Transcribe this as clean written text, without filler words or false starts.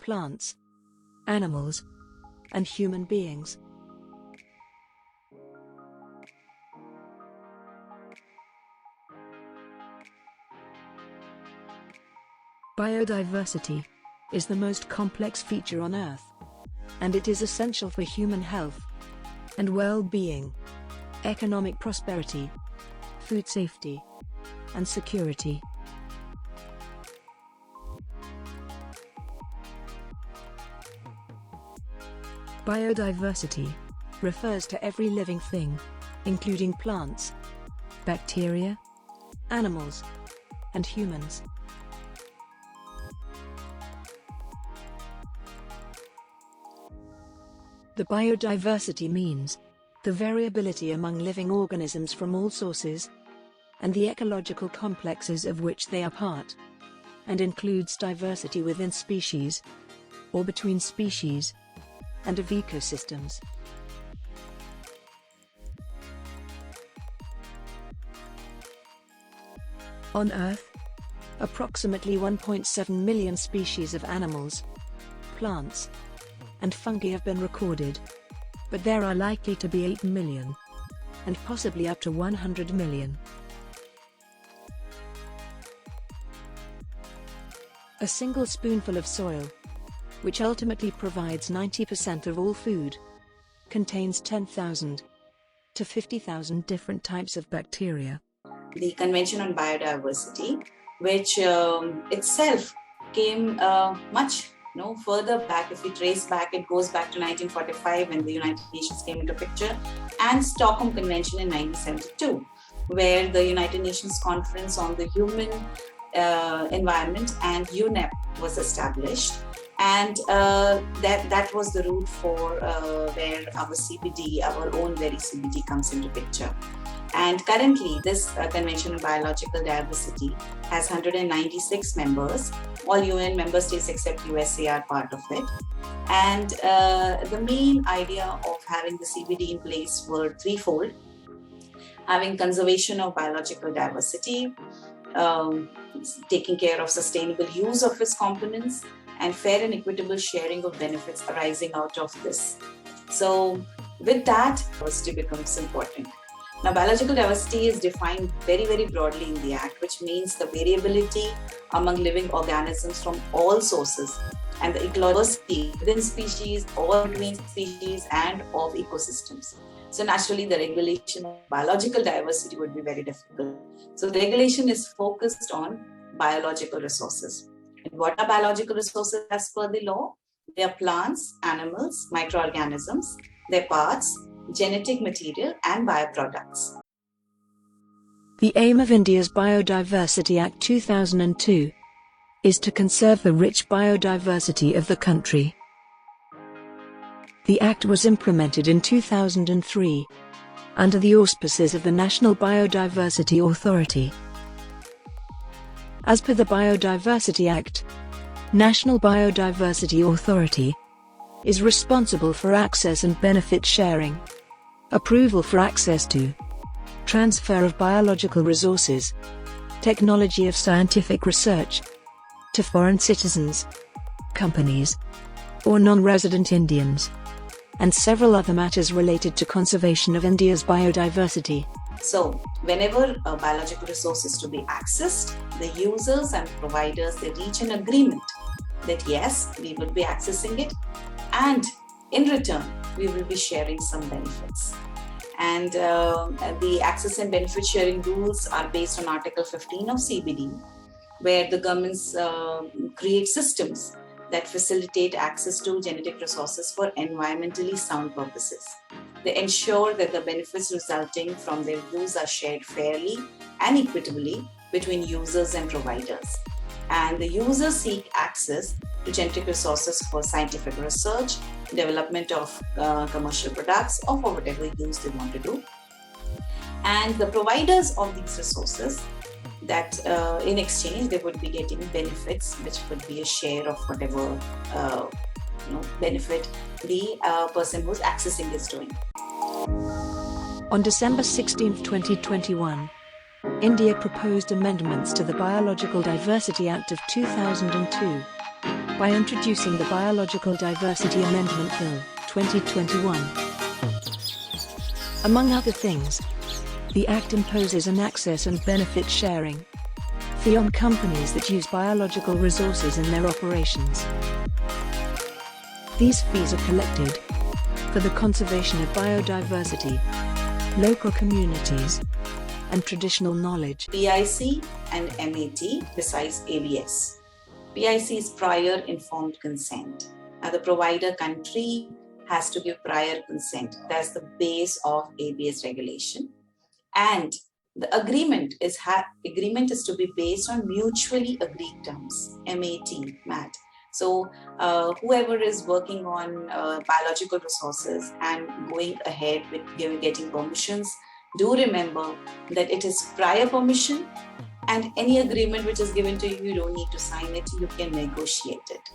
plants, animals, and human beings. Biodiversity is the most complex feature on Earth, and it is essential for human health and well-being, economic prosperity, food safety, and security. Biodiversity refers to every living thing, including plants, bacteria, animals, and humans. The biodiversity means the variability among living organisms from all sources, and the ecological complexes of which they are part, and includes diversity within species, or between species, and of ecosystems. On Earth, approximately 1.7 million species of animals, plants, and fungi have been recorded, but there are likely to be 8 million, and possibly up to 100 million. A single spoonful of soil, which ultimately provides 90% of all food, contains 10,000 to 50,000 different types of bacteria. The Convention on Biodiversity, which itself came much further back. If we trace back, it goes back to 1945 when the United Nations came into picture, and Stockholm Convention in 1972, where the United Nations Conference on the Human Environment and UNEP was established, and that was the route for where our CBD, our own very CBD, comes into picture. And currently, this Convention on Biological Diversity has 196 members. All UN member states except USA are part of it. And the main idea of having the CBD in place were threefold: having conservation of biological diversity, taking care of sustainable use of its components, and fair and equitable sharing of benefits arising out of this. So with that, diversity becomes important. Now, biological diversity is defined very, very broadly in the Act, which means the variability among living organisms from all sources, and the ecology within species or between species and of ecosystems. So naturally, the regulation of biological diversity would be very difficult. So the regulation is focused on biological resources. And what are biological resources as per the law? They are plants, animals, microorganisms, their parts, genetic material, and bioproducts. The aim of India's Biodiversity Act 2002 is to conserve the rich biodiversity of the country. The Act was implemented in 2003 under the auspices of the National Biodiversity Authority. As per the Biodiversity Act, National Biodiversity Authority is responsible for access and benefit sharing, approval for access to, transfer of biological resources, technology of scientific research, to foreign citizens, companies, or non-resident Indians, and several other matters related to conservation of India's biodiversity. So, whenever a biological resource is to be accessed, the users and providers, they reach an agreement that yes, we will be accessing it, and in return, we will be sharing some benefits. And the access and benefit sharing rules are based on Article 15 of CBD, where the governments create systems that facilitate access to genetic resources for environmentally sound purposes. They ensure that the benefits resulting from their use are shared fairly and equitably between users and providers. And the users seek access to genetic resources for scientific research, development of commercial products, or for whatever use they want to do. And the providers of these resources, that in exchange they would be getting benefits, which would be a share of whatever benefit the person who's accessing is doing. On December 16, 2021, India proposed amendments to the Biological Diversity Act of 2002. by introducing the Biological Diversity Amendment Bill, 2021. Among other things, the Act imposes an access and benefit sharing fee on companies that use biological resources in their operations. These fees are collected for the conservation of biodiversity, local communities, and traditional knowledge. PIC and MAT besides ABS. PIC is prior informed consent. Now the provider country has to give prior consent. That's the base of ABS regulation. And the agreement is to be based on mutually agreed terms, MAT. So whoever is working on biological resources and going ahead with getting permissions, do remember that it is prior permission, and any agreement which is given to you, you don't need to sign it, you can negotiate it.